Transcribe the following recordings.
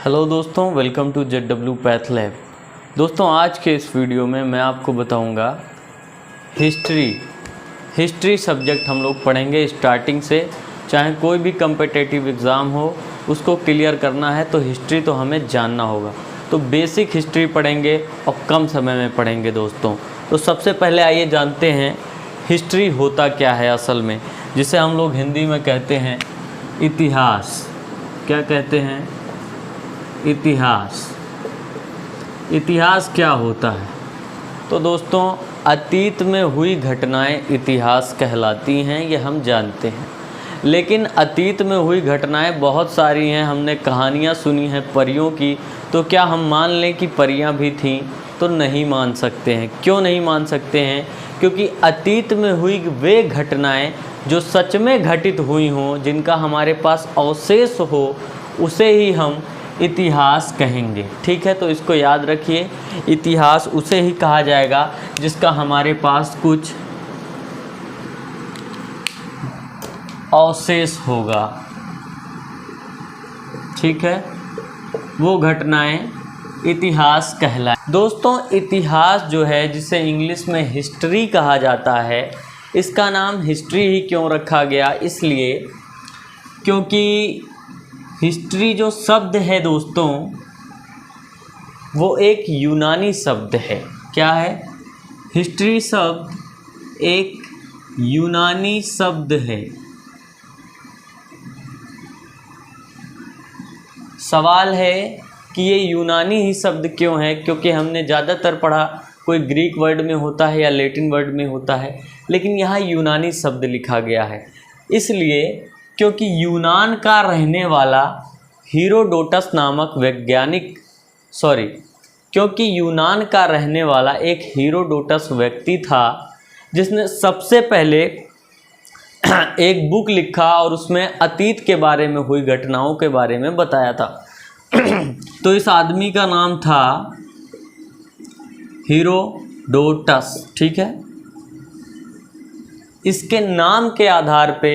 Hello दोस्तों, welcome to ZW path lab. दोस्तों, आज के इस वीडियो में मैं आपको बताऊंगा हिस्ट्री सब्जेक्ट हम लोग पढ़ेंगे स्टार्टिंग से। चाहे कोई भी कम्पिटिटिव एग्ज़ाम हो, उसको क्लियर करना है तो हिस्ट्री तो हमें जानना होगा। तो बेसिक हिस्ट्री पढ़ेंगे और कम समय में पढ़ेंगे दोस्तों। तो सबसे पहले आइए जानते हैं हिस्ट्री होता क्या है असल में, जिसे हम लोग हिंदी में कहते हैं इतिहास। क्या कहते हैं? इतिहास क्या होता है? तो दोस्तों, अतीत में हुई घटनाएं इतिहास कहलाती हैं, ये हम जानते हैं। लेकिन अतीत में हुई घटनाएं बहुत सारी हैं। हमने कहानियाँ सुनी हैं परियों की, तो क्या हम मान लें कि परियां भी थीं? तो नहीं मान सकते हैं। क्यों नहीं मान सकते हैं? क्योंकि अतीत में हुई वे घटनाएं जो सच में घटित हुई हों, जिनका हमारे पास अवशेष हो, उसे ही हम इतिहास कहेंगे। ठीक है, तो इसको याद रखिए। इतिहास उसे ही कहा जाएगा जिसका हमारे पास कुछ अवशेष होगा। ठीक है, वो घटनाएं इतिहास कहलाए। दोस्तों, इतिहास जो है, जिसे इंग्लिश में हिस्ट्री कहा जाता है, इसका नाम हिस्ट्री ही क्यों रखा गया? इसलिए क्योंकि हिस्ट्री जो शब्द है दोस्तों, वो एक यूनानी शब्द है। क्या है? हिस्ट्री शब्द एक यूनानी शब्द है। सवाल है कि ये यूनानी ही शब्द क्यों है? क्योंकि हमने ज़्यादातर पढ़ा कोई ग्रीक वर्ड में होता है या लैटिन वर्ड में होता है, लेकिन यहाँ यूनानी शब्द लिखा गया है। इसलिए क्योंकि यूनान का रहने वाला हीरोडोटस नामक क्योंकि यूनान का रहने वाला एक हीरोडोटस व्यक्ति था, जिसने सबसे पहले एक बुक लिखा और उसमें अतीत के बारे में हुई घटनाओं के बारे में बताया था। तो इस आदमी का नाम था हीरोडोटस। ठीक है, इसके नाम के आधार पे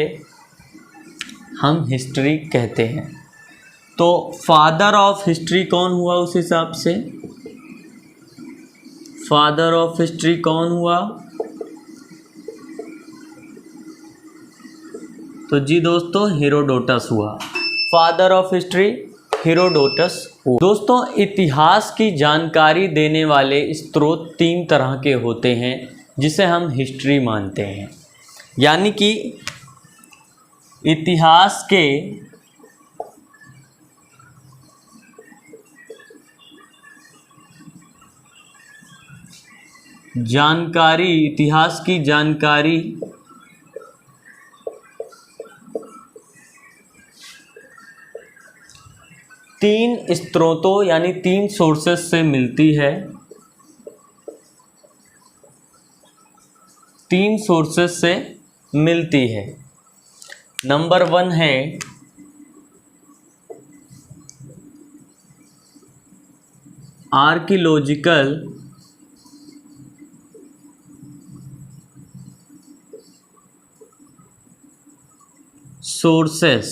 हम हिस्ट्री कहते हैं। तो फादर ऑफ हिस्ट्री कौन हुआ? उस हिसाब से फादर ऑफ हिस्ट्री कौन हुआ? तो जी दोस्तों, हीरोडोटस हुआ। फादर ऑफ हिस्ट्री हीरोडोटस हुआ। दोस्तों, इतिहास की जानकारी देने वाले स्रोत 3 तरह के होते हैं, जिसे हम हिस्ट्री मानते हैं। यानी कि इतिहास के इतिहास की जानकारी तीन स्रोतों यानी 3 सोर्सेस से मिलती है। 3 सोर्सेस से मिलती है। नंबर 1 है आर्कियोलॉजिकल सोर्सेस,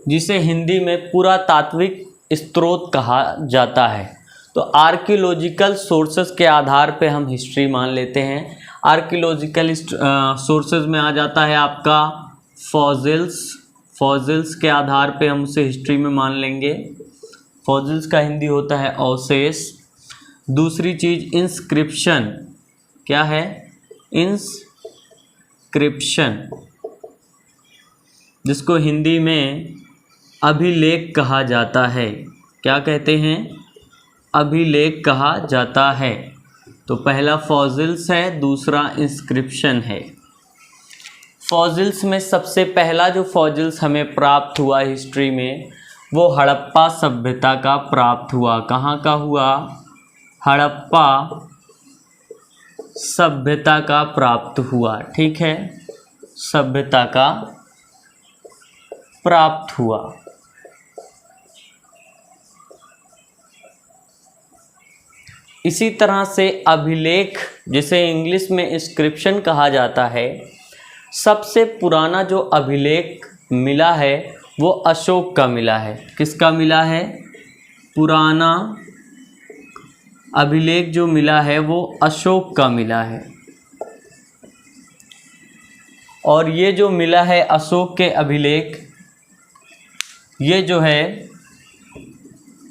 जिसे हिंदी में पुरातात्विक स्रोत कहा जाता है। तो आर्कियोलॉजिकल सोर्सेस के आधार पे हम हिस्ट्री मान लेते हैं। आर्कियोलॉजिकल सोर्सेज में आ जाता है आपका फॉसिल्स के आधार पे हम उसे हिस्ट्री में मान लेंगे। फॉसिल्स का हिंदी होता है अवशेष। दूसरी चीज़ इंस्क्रिप्शन। क्या है? इंस्क्रिप्शन, जिसको हिंदी में अभिलेख कहा जाता है। क्या कहते हैं? अभिलेख कहा जाता है। तो पहला फॉसिल्स है, दूसरा इंस्क्रिप्शन है। फॉसिल्स में सबसे पहला जो फॉसिल्स हमें प्राप्त हुआ हिस्ट्री में, वो हड़प्पा सभ्यता का प्राप्त हुआ। कहाँ का हुआ? हड़प्पा सभ्यता का प्राप्त हुआ। ठीक है, सभ्यता का प्राप्त हुआ। इसी तरह से अभिलेख, जिसे इंग्लिश में इंस्क्रिप्शन कहा जाता है, सबसे पुराना जो अभिलेख मिला है वो अशोक का मिला है। किसका मिला है? पुराना अभिलेख जो मिला है वो अशोक का मिला है। और ये जो मिला है अशोक के अभिलेख, ये जो है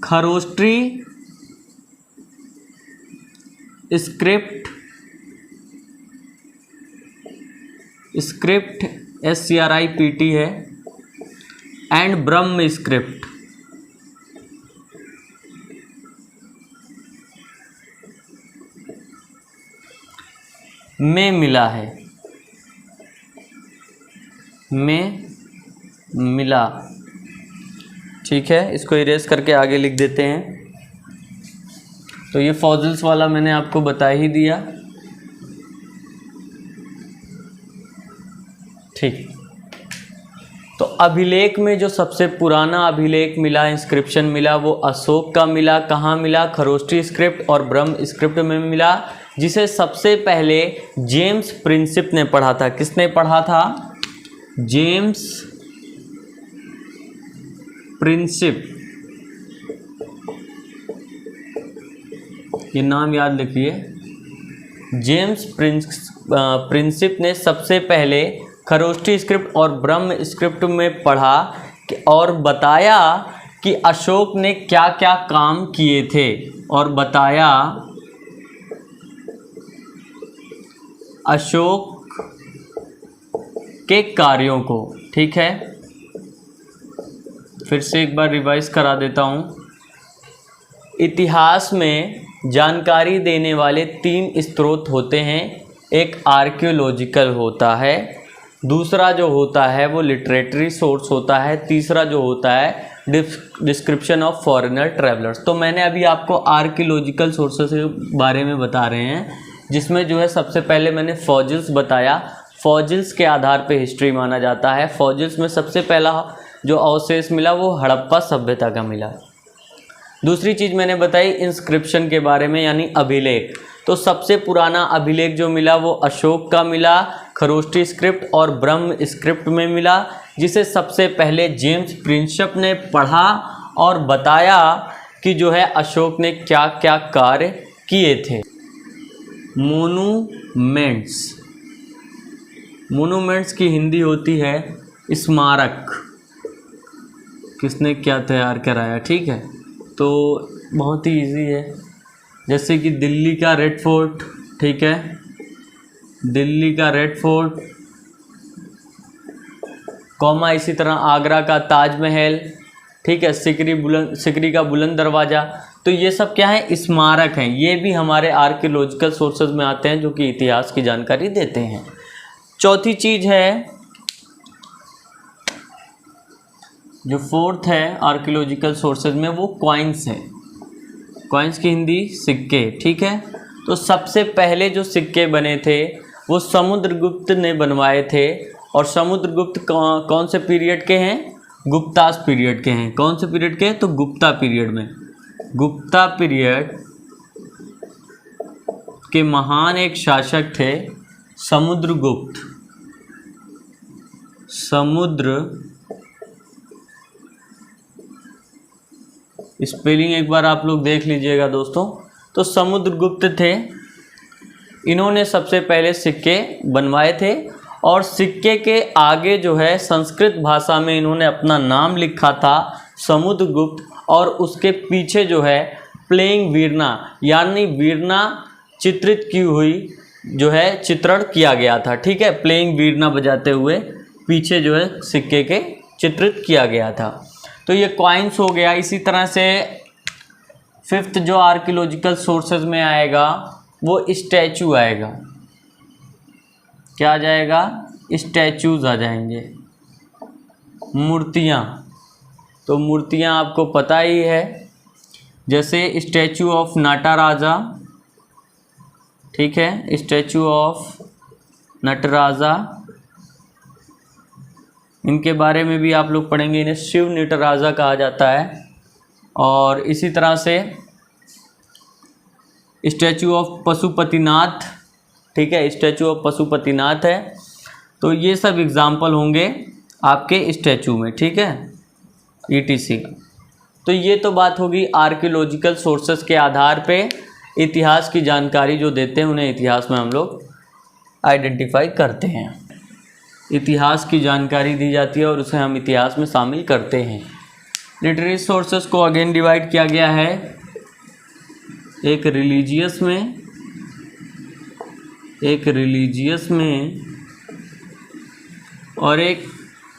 खरोष्टी स्क्रिप्ट SCRIPT है एंड ब्रह्म स्क्रिप्ट में मिला है, में मिला। ठीक है, इसको इरेज करके आगे लिख देते हैं। तो ये फॉसिल्स वाला मैंने आपको बता ही दिया। ठीक, तो अभिलेख में जो सबसे पुराना अभिलेख मिला, इंस्क्रिप्शन मिला, वो अशोक का मिला। कहाँ मिला? खरोष्टी स्क्रिप्ट और ब्रह्म स्क्रिप्ट में मिला, जिसे सबसे पहले जेम्स प्रिंसिप ने पढ़ा था। किसने पढ़ा था? James Prinsep. ये नाम याद रखिए। जेम्स प्रिंसिप ने सबसे पहले खरोष्टी स्क्रिप्ट और ब्रह्म स्क्रिप्ट में पढ़ा और बताया कि अशोक ने क्या क्या काम किए थे, और बताया अशोक के कार्यों को। ठीक है, फिर से एक बार रिवाइज करा देता हूँ। इतिहास में जानकारी देने वाले 3 स्रोत होते हैं। एक आर्कियोलॉजिकल होता है, दूसरा जो होता है वो लिटरेटरी सोर्स होता है, तीसरा जो होता है डिस्क्रिप्शन ऑफ फॉरेनर ट्रैवलर्स। तो मैंने अभी आपको आर्कियोलॉजिकल सोर्सेस के बारे में बता रहे हैं, जिसमें जो है सबसे पहले मैंने फॉसिल्स बताया। फॉसिल्स के आधार पे हिस्ट्री माना जाता है। फॉसिल्स में सबसे पहला जो अवशेष मिला वो हड़प्पा सभ्यता का मिला। दूसरी चीज़ मैंने बताई इंस्क्रिप्शन के बारे में, यानी अभिलेख। तो सबसे पुराना अभिलेख जो मिला वो अशोक का मिला, खरोष्टी स्क्रिप्ट और ब्रह्म स्क्रिप्ट में मिला, जिसे सबसे पहले जेम्स प्रिंसिप ने पढ़ा और बताया कि जो है अशोक ने क्या क्या कार्य किए थे। मोनूमेंट्स की हिंदी होती है स्मारक। किसने क्या तैयार कराया? ठीक है, तो बहुत ही इजी है। जैसे कि दिल्ली का रेड फोर्ट, ठीक है, दिल्ली का रेड फोर्ट, कॉमा इसी तरह आगरा का ताजमहल, ठीक है, सिकरी का बुलंद दरवाज़ा। तो ये सब क्या है? स्मारक हैं। ये भी हमारे आर्कियोलॉजिकल सोर्सेज में आते हैं, जो कि इतिहास की जानकारी देते हैं। चौथी चीज़ है, जो फोर्थ है आर्कियोलॉजिकल सोर्सेज में, वो कॉइन्स है। कॉइन्स की हिंदी सिक्के। ठीक है, तो सबसे पहले जो सिक्के बने थे वो समुद्रगुप्त ने बनवाए थे। और समुद्रगुप्त कौन से पीरियड के हैं? गुप्तास पीरियड के हैं। कौन से पीरियड के? तो गुप्ता पीरियड में। गुप्ता पीरियड के महान एक शासक थे समुद्रगुप्त। स्पेलिंग एक बार आप लोग देख लीजिएगा दोस्तों। तो समुद्रगुप्त थे, इन्होंने सबसे पहले सिक्के बनवाए थे। और सिक्के के आगे जो है संस्कृत भाषा में इन्होंने अपना नाम लिखा था समुद्रगुप्त, और उसके पीछे जो है प्लेइंग वीणा, यानी वीणा चित्रित की हुई जो है चित्रण किया गया था। ठीक है, प्लेइंग वीणा बजाते हुए पीछे जो है सिक्के के चित्रित किया गया था। तो ये कॉइन्स हो गया। इसी तरह से फिफ्थ जो आर्कियोलॉजिकल सोर्सेज में आएगा वो स्टैचू आएगा। क्या आ जाएगा? स्टैचूज आ जाएंगे, मूर्तियाँ। तो मूर्तियाँ आपको पता ही है, जैसे स्टैचू ऑफ नटराजा, ठीक है, स्टैचू ऑफ नटराजा, इनके बारे में भी आप लोग पढ़ेंगे। इन्हें शिव नटराजा कहा जाता है। और इसी तरह से स्टैचू ऑफ पशुपतिनाथ, ठीक है, स्टैचू ऑफ पशुपतिनाथ है। तो ये सब एग्जाम्पल होंगे आपके स्टैचू में। ठीक है। ETC। तो ये तो बात होगी आर्कियोलॉजिकल सोर्सेस के आधार पे इतिहास की जानकारी जो देते हैं उन्हें इतिहास में हम लोग आइडेंटिफाई करते हैं। इतिहास की जानकारी दी जाती है और उसे हम इतिहास में शामिल करते हैं। लिटरेरी सोर्सेस को अगेन डिवाइड किया गया है, एक रिलीजियस में और एक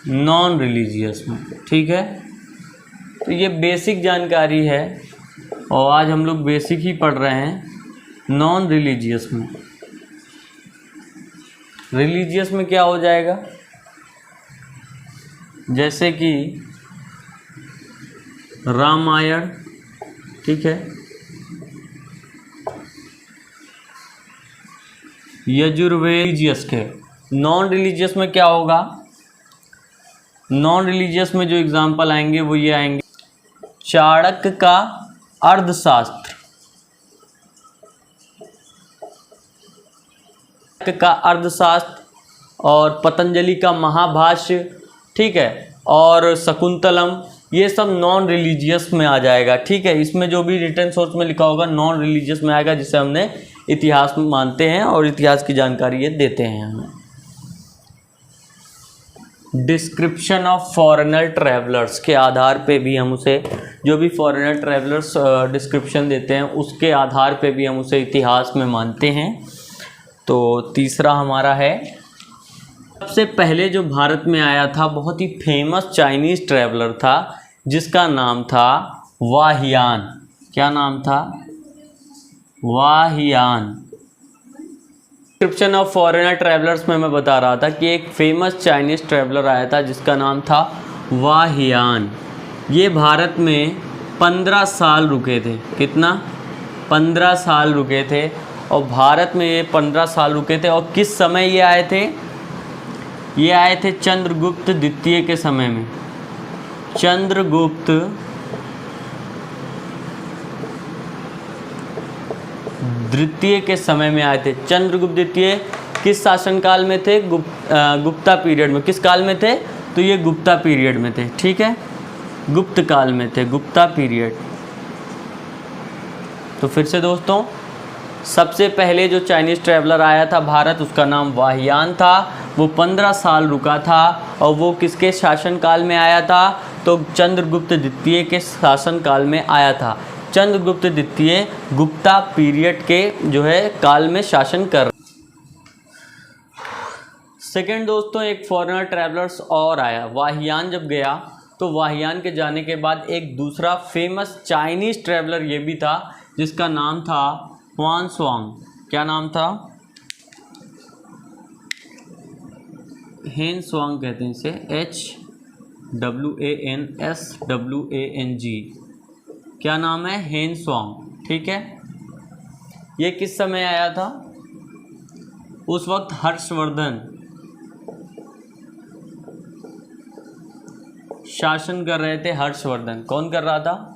नॉन रिलीजियस में, ठीक है। तो ये बेसिक जानकारी है और आज हम लोग बेसिक ही पढ़ रहे हैं। नॉन रिलीजियस में, रिलीजियस में क्या हो जाएगा, जैसे कि रामायण, ठीक है, यजुर्वेद। रिलीजियस के नॉन रिलीजियस में क्या होगा, नॉन रिलीजियस में जो एग्जाम्पल आएंगे वो ये आएंगे, चाणक्य का अर्थशास्त्र, और पतंजलि का महाभाष्य, ठीक है, और शकुंतलम, ये सब नॉन रिलीजियस में आ जाएगा, ठीक है। इसमें जो भी रिटन सोर्स में लिखा होगा नॉन रिलीजियस में आएगा, जिसे हमने इतिहास में मानते हैं और इतिहास की जानकारी ये देते हैं हमें। डिस्क्रिप्शन ऑफ फॉरेनर ट्रैवलर्स के आधार पे भी हम उसे, जो भी फॉरेनर ट्रैवलर्स डिस्क्रिप्शन देते हैं उसके आधार पे भी हम उसे इतिहास में मानते हैं। तो तीसरा हमारा है, सबसे पहले जो भारत में आया था बहुत ही फेमस चाइनीज़ ट्रैवलर था जिसका नाम था वाहियान। क्या नाम था, वाहियान। डिस्क्रिप्शन ऑफ फॉरेनर ट्रैवलर्स में मैं बता रहा था कि एक फेमस चाइनीज़ ट्रैवलर आया था जिसका नाम था वाहियान। ये भारत में 15 साल रुके थे। कितना, 15 साल रुके थे। और भारत में ये 15 साल रुके थे। और किस समय ये आए थे, ये आए थे चंद्रगुप्त द्वितीय के समय में। चंद्रगुप्त द्वितीय के समय में आए थे। चंद्रगुप्त द्वितीय किस शासनकाल में थे, गुप्ता पीरियड में। किस काल में थे, तो ये गुप्ता पीरियड में थे, ठीक है, गुप्त काल में थे, गुप्ता पीरियड। तो फिर से दोस्तों, सबसे पहले जो चाइनीज़ ट्रैवलर आया था भारत, उसका नाम वाहियान था। वो 15 साल रुका था और वो किसके शासनकाल में आया था, तो चंद्रगुप्त द्वितीय के शासनकाल में आया था। चंद्रगुप्त द्वितीय गुप्ता पीरियड के जो है काल में शासन कर। सेकेंड दोस्तों, एक फॉरेनर ट्रैवलर्स और आया। वाहियान जब गया तो वाहियान के जाने के बाद एक दूसरा फेमस चाइनीज़ ट्रैवलर ये भी था जिसका नाम था ह्वानसुआंग। क्या नाम था, हेनसुआंग कहते हैं इसे, HWANSWANG। क्या नाम है, हेनसुआंग, ठीक है। ये किस समय आया था, उस वक्त हर्षवर्धन शासन कर रहे थे। हर्षवर्धन कौन कर रहा था,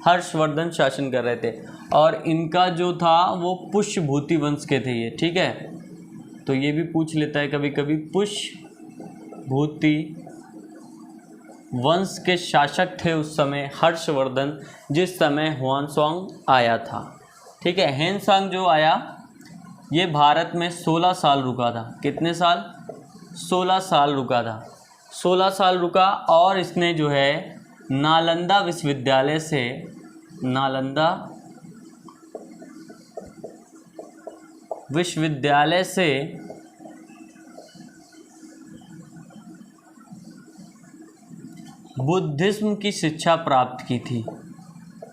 हर्षवर्धन शासन कर रहे थे। और इनका जो था वो पुष्यभूति वंश के थे ये, ठीक है। तो ये भी पूछ लेता है कभी कभी, पुष्यभूति वंश के शासक थे उस समय हर्षवर्धन, जिस समय ह्वानसुआंग आया था, ठीक है। हेनसुआंग जो आया ये भारत में 16 साल रुका था। कितने साल, 16 साल रुका था। 16 साल रुका और इसने जो है नालंदा विश्वविद्यालय से, नालंदा विश्वविद्यालय से बुद्धिज्म की शिक्षा प्राप्त की थी।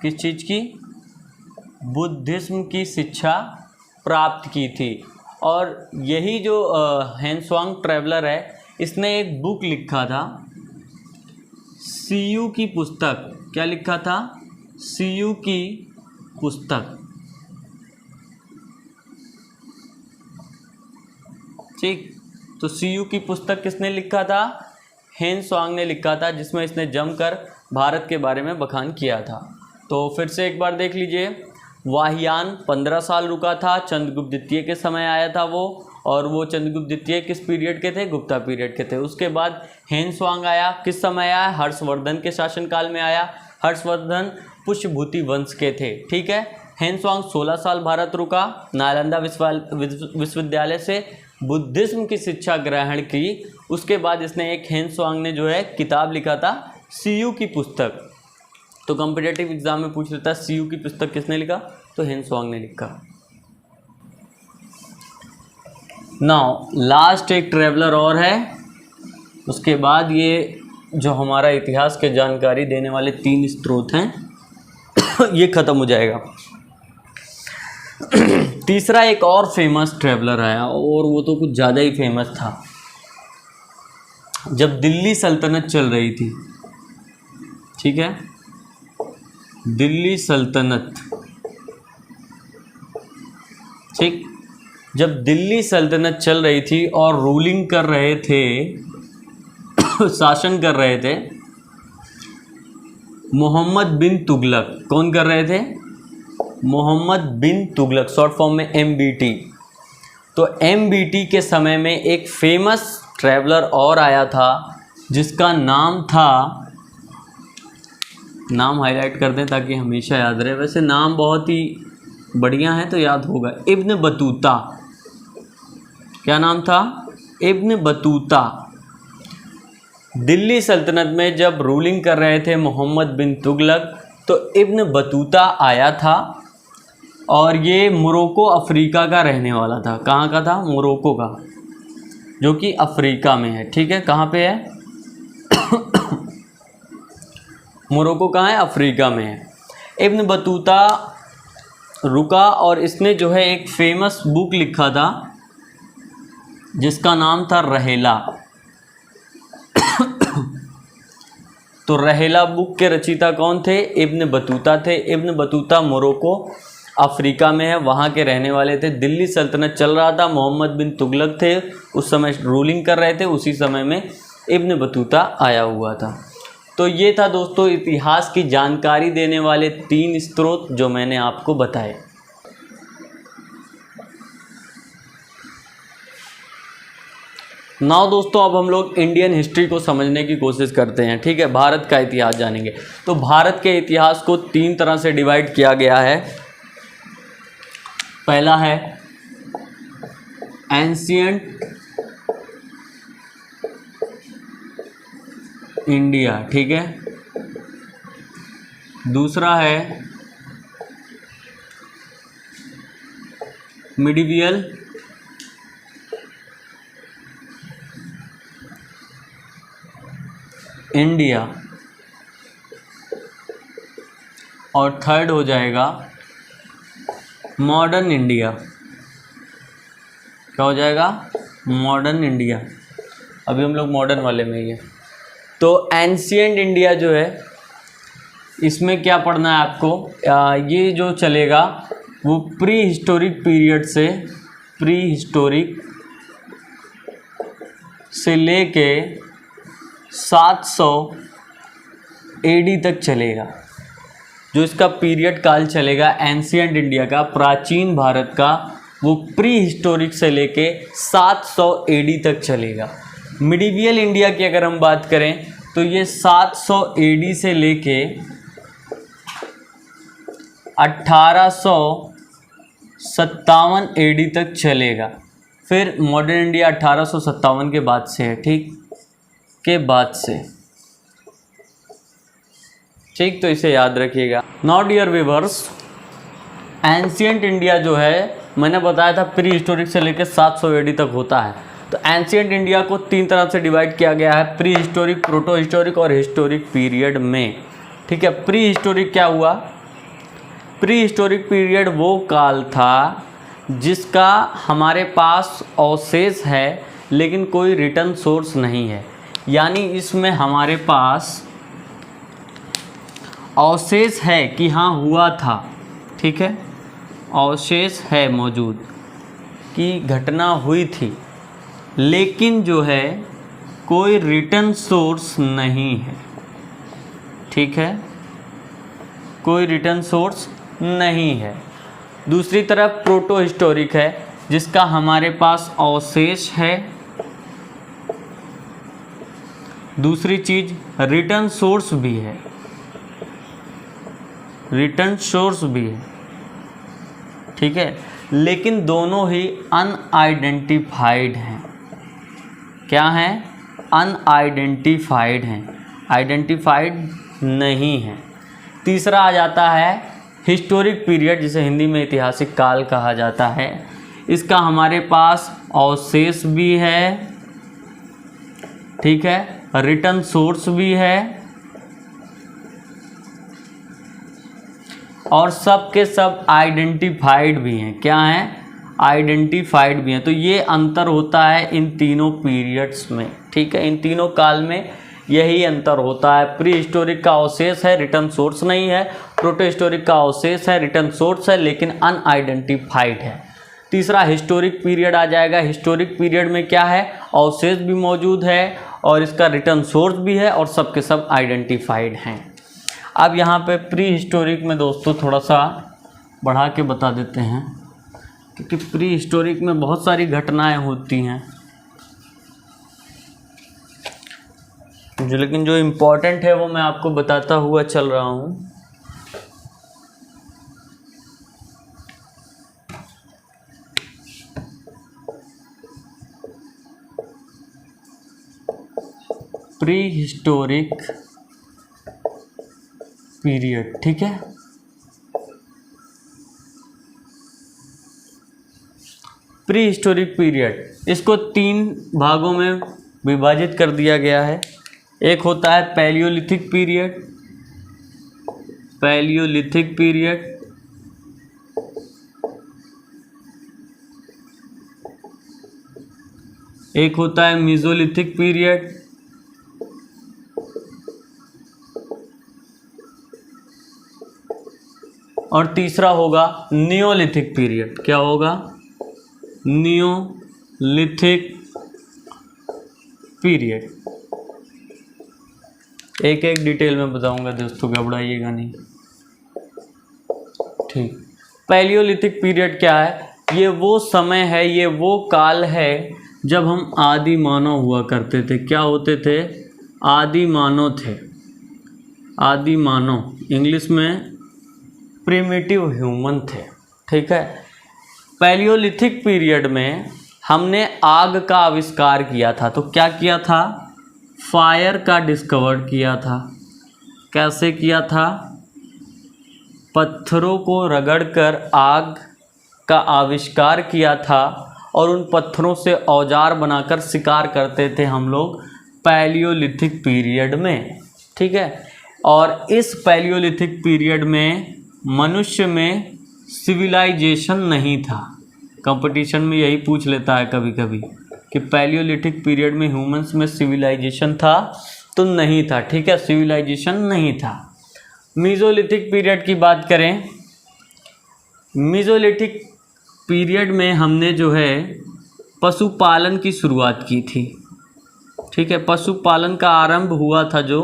किस चीज़ की, बुद्धिज्म की शिक्षा प्राप्त की थी। और यही जो हेनसुआंग ट्रैवलर है, इसने एक बुक लिखा था, सीयू की पुस्तक। क्या लिखा था, सीयू की पुस्तक, ठीक। तो सीयू की पुस्तक किसने लिखा था, हेनसुआंग ने लिखा था, जिसमें इसने जमकर भारत के बारे में बखान किया था। तो फिर से एक बार देख लीजिए, वाहियान 15 साल रुका था, चंद्रगुप्त द्वितीय के समय आया था वो। और वो चंद्रगुप्त द्वितीय किस पीरियड के थे? गुप्ता पीरियड के थे। उसके बाद हेनस्वांग आया, किस समय आया? हर्षवर्धन के शासनकाल में आया। हर्षवर्धन पुष्यभूति वंश के थे, ठीक है। हेनस्वांग 16 साल भारत रुका, नालंदा विश्वविद्यालय से बुद्धिज्म की शिक्षा ग्रहण की। उसके बाद इसने एक हेनस्वांग ने जो है किताब लिखा था, सीयू की पुस्तक। तो कॉम्पिटिटिव एग्जाम में पूछ लेता है सीयू की पुस्तक किसने लिखा? तो हेनस्वांग ने लिखा। नाउ लास्ट एक ट्रेवलर और है, उसके बाद ये जो हमारा इतिहास के जानकारी देने वाले 3 स्रोत हैं ये ख़त्म हो जाएगा। तीसरा एक और फेमस ट्रेवलर आया, और वो तो कुछ ज़्यादा ही फेमस था। जब दिल्ली सल्तनत चल रही थी, ठीक है, दिल्ली सल्तनत, ठीक, जब दिल्ली सल्तनत चल रही थी और रूलिंग कर रहे थे शासन कर रहे थे मोहम्मद बिन तुगलक। कौन कर रहे थे? मोहम्मद बिन तुगलक, शॉर्ट फॉर्म में MBT। तो MBT के समय में एक फेमस ट्रैवलर और आया था जिसका नाम था, नाम हाईलाइट कर दें ताकि हमेशा याद रहे, वैसे नाम बहुत ही बढ़िया है तो याद होगा, इब्न बतूता। क्या नाम था? Ibn Battuta. दिल्ली सल्तनत में जब रूलिंग कर रहे थे मोहम्मद बिन तुगलक, तो इब्न बतूता आया था और ये मोरक्को अफ्रीका का रहने वाला था। कहाँ का था? मोरक्को का, जो कि अफ्रीका में है, ठीक है। कहाँ पे है? मोरक्को कहाँ है? अफ्रीका में है। इब्न बतूता रुका और इसने जो है एक फेमस बुक लिखा था जिसका नाम था रहेला। तो रहेला बुक के रचयिता कौन थे? इब्न बतूता थे। इब्न बतूता मोरक्को अफ्रीका में है, वहाँ के रहने वाले थे। दिल्ली सल्तनत चल रहा था, मोहम्मद बिन तुगलक थे उस समय रूलिंग कर रहे थे, उसी समय में इब्न बतूता आया हुआ था। तो ये था दोस्तों इतिहास की जानकारी देने वाले 3 स्रोत जो मैंने आपको बताए। नाउ दोस्तों अब हम लोग इंडियन हिस्ट्री को समझने की कोशिश करते हैं, ठीक है। भारत का इतिहास जानेंगे। तो भारत के इतिहास को 3 तरह से डिवाइड किया गया है। पहला है एंशिएंट इंडिया, ठीक है। दूसरा है मिडिवियल इंडिया, और थर्ड हो जाएगा मॉडर्न इंडिया। क्या हो जाएगा? Modern India. अभी हम लोग मॉडर्न वाले में ही है। तो एंशिएंट इंडिया जो है, इसमें क्या पढ़ना है आपको? ये जो चलेगा वो प्री हिस्टोरिक पीरियड से, प्री हिस्टोरिक से लेके 700 AD तक चलेगा। जो इसका पीरियड काल चलेगा एंशिएंट इंडिया का, प्राचीन भारत का, वो प्री हिस्टोरिक से लेके 700 AD तक चलेगा। मिडिवियल इंडिया की अगर हम बात करें तो ये 700 AD से लेके 1857 AD तक चलेगा। फिर मॉडर्न इंडिया 1857 के बाद से है, ठीक, के बाद से, ठीक। तो इसे याद रखिएगा। Now dear viewers, ancient India जो है मैंने बताया था प्री हिस्टोरिक से लेकर 700 AD तक होता है। तो एंशिएंट इंडिया को 3 तरह से डिवाइड किया गया है, प्री हिस्टोरिक, प्रोटो हिस्टोरिक और हिस्टोरिक पीरियड में, ठीक है। प्री हिस्टोरिक क्या हुआ? प्री हिस्टोरिक पीरियड वो काल था जिसका हमारे पास अवशेष है लेकिन कोई रिटर्न सोर्स नहीं है। यानी इसमें हमारे पास अवशेष है कि हाँ हुआ था, ठीक है, अवशेष है मौजूद कि घटना हुई थी, लेकिन जो है कोई रिटर्न सोर्स नहीं है, ठीक है, कोई रिटर्न सोर्स नहीं है। दूसरी तरफ प्रोटो हिस्टोरिक है जिसका हमारे पास अवशेष है। दूसरी चीज रिटर्न सोर्स भी है, रिटर्न सोर्स भी है, ठीक है, लेकिन दोनों ही अनआइडेंटिफाइड हैं। क्या हैं? अनआइडेंटिफाइड हैं, आइडेंटिफाइड नहीं है। तीसरा आ जाता है हिस्टोरिक पीरियड, जिसे हिंदी में ऐतिहासिक काल कहा जाता है। इसका हमारे पास अवशेष भी है, ठीक है, रिटर्न सोर्स भी है और सब के सब आइडेंटिफाइड भी हैं। क्या हैं? आइडेंटिफाइड भी हैं। तो ये अंतर होता है इन तीनों पीरियड्स में, ठीक है, इन तीनों काल में यही अंतर होता है। प्री हिस्टोरिक का अवशेष है, रिटर्न सोर्स नहीं है। प्रोटो हिस्टोरिक का अवशेष है, रिटर्न सोर्स है, लेकिन अनआइडेंटिफाइड है। तीसरा हिस्टोरिक पीरियड आ जाएगा। हिस्टोरिक पीरियड में क्या है? अवशेष भी मौजूद है और इसका रिटर्न सोर्स भी है और सब के सब आइडेंटिफाइड हैं। अब यहाँ पे प्री हिस्टोरिक में दोस्तों थोड़ा सा बढ़ा के बता देते हैं, क्योंकि प्री हिस्टोरिक में बहुत सारी घटनाएं होती हैं, लेकिन जो इम्पोर्टेंट है वो मैं आपको बताता हुआ चल रहा हूँ। प्री हिस्टोरिक पीरियड, ठीक है, प्री हिस्टोरिक पीरियड, इसको 3 भागों में विभाजित कर दिया गया है। एक होता है पैलियोलिथिक पीरियड, पैलियोलिथिक पीरियड, एक होता है मेसोलिथिक पीरियड, और तीसरा होगा नियोलिथिक पीरियड। क्या होगा? Neolithic period. एक एक डिटेल में बताऊंगा दोस्तों, घबराइएगा नहीं, ठीक। पैलियोलिथिक पीरियड क्या है? ये वो समय है, ये वो काल है जब हम आदि मानव हुआ करते थे। क्या होते थे? आदि मानव थे। आदि मानव, इंग्लिश में प्रिमिटिव ह्यूमन थे, ठीक है। पैलियोलिथिक पीरियड में हमने आग का आविष्कार किया था। तो क्या किया था? फायर का डिस्कवर किया था। कैसे किया था? पत्थरों को रगड़कर आग का आविष्कार किया था और उन पत्थरों से औजार बनाकर शिकार करते थे हम लोग पैलियोलिथिक पीरियड में, ठीक है। और इस पैलियोलिथिक पीरियड में मनुष्य में सिविलाइजेशन नहीं था। कंपटीशन में यही पूछ लेता है कभी कभी कि पैलियोलिथिक पीरियड में ह्यूमंस में सिविलाइजेशन था? तो नहीं था, ठीक है, सिविलाइजेशन नहीं था। मेसोलिथिक पीरियड की बात करें, मेसोलिथिक पीरियड में हमने जो है पशुपालन की शुरुआत की थी, ठीक है। पशुपालन का आरंभ हुआ था जो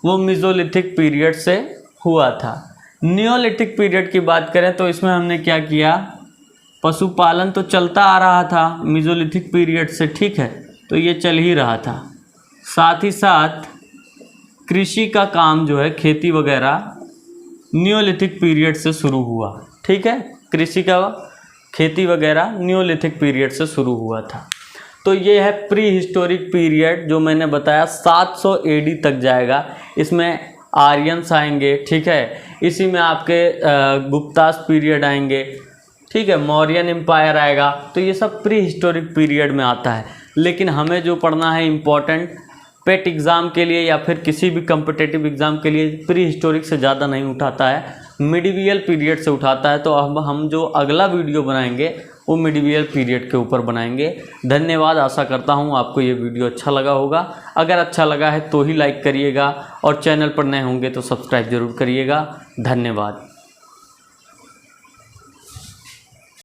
वो मेसोलिथिक पीरियड से हुआ था। नियोलिथिक पीरियड की बात करें तो इसमें हमने क्या किया? पशुपालन तो चलता आ रहा था मेसोलिथिक पीरियड से, ठीक है, तो ये चल ही रहा था। साथ ही साथ कृषि का काम जो है, खेती वगैरह, नियोलिथिक पीरियड से शुरू हुआ, ठीक है। कृषि का खेती वगैरह नियोलिथिक पीरियड से शुरू हुआ था। तो ये है प्री हिस्टोरिक पीरियड जो मैंने बताया, 700 AD तक जाएगा। इसमें आर्यंस आएंगे, ठीक है, इसी में आपके गुप्तास पीरियड आएंगे, ठीक है, मौर्यन एम्पायर आएगा। तो ये सब प्री हिस्टोरिक पीरियड में आता है। लेकिन हमें जो पढ़ना है इम्पोर्टेंट पेट एग्ज़ाम के लिए या फिर किसी भी कम्पिटिटिव एग्ज़ाम के लिए प्री हिस्टोरिक से ज़्यादा नहीं उठाता है, मिडिवियल पीरियड से उठाता है। तो अब हम जो अगला वीडियो बनाएंगे वो मिडिवियल पीरियड के ऊपर बनाएंगे। धन्यवाद। आशा करता हूँ आपको ये वीडियो अच्छा लगा होगा। अगर अच्छा लगा है तो ही लाइक करिएगा और चैनल पर नए होंगे तो सब्सक्राइब जरूर करिएगा। धन्यवाद।